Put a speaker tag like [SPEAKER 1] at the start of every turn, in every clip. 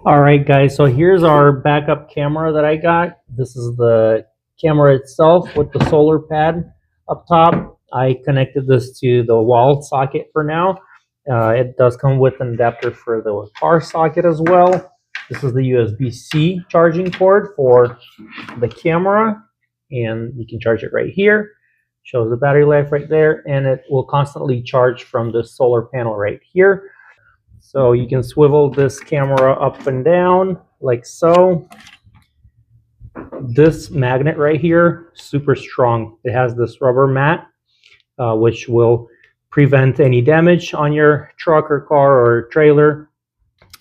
[SPEAKER 1] All right, guys, so here's our backup camera that I got. This is the camera itself with the solar pad up top. I connected this to the wall socket for now. It does come with an adapter for the car socket as well. This is the USB-C charging port for the camera, and you can charge it right here. Shows the battery life right there, and it will constantly charge from the solar panel right here. So you can swivel this camera up and down like so. This magnet right here, super strong. It has this rubber mat, which will prevent any damage on your truck or car or trailer,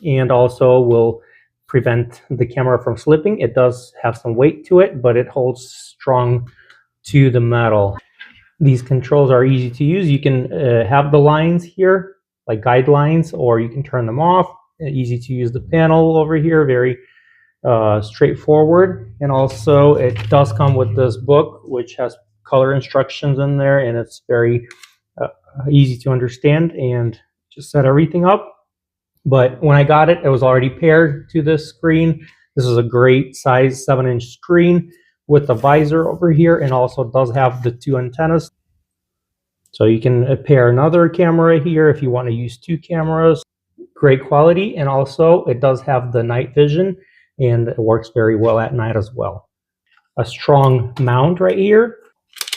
[SPEAKER 1] and also will prevent the camera from slipping. It does have some weight to it, but it holds strong to the metal. These controls are easy to use. You can have the lines here, like guidelines, or you can turn them off. Easy to use the panel over here, very straightforward. And also it does come with this book, which has color instructions in there, and it's very easy to understand and just set everything up. But when I got it, it was already paired to this screen. This is a great size 7-inch screen with a visor over here, and also does have the 2 antennas. So you can pair another camera here if you want to use 2 cameras. Great quality, and also it does have the night vision, and it works very well at night as well. A strong mount right here.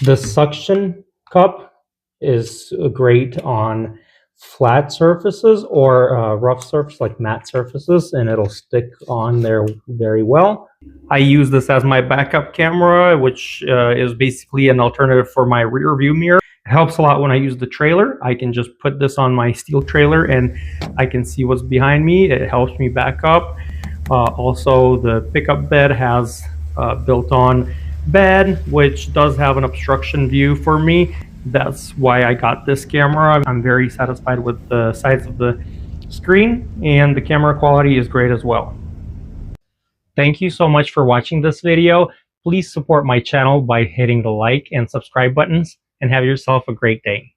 [SPEAKER 1] The suction cup is great on flat surfaces or rough surface like matte surfaces, and it'll stick on there very well. I use this as my backup camera, which is basically an alternative for my rear view mirror. It helps a lot when I use the trailer. I can just put this on my steel trailer and I can see what's behind me. It helps me back up. Also, the pickup bed has a built-on bed, which does have an obstruction view for me. That's why I got this camera. I'm very satisfied with the size of the screen, and the camera quality is great as well. Thank you so much for watching this video. Please support my channel by hitting the like and subscribe buttons, and have yourself a great day.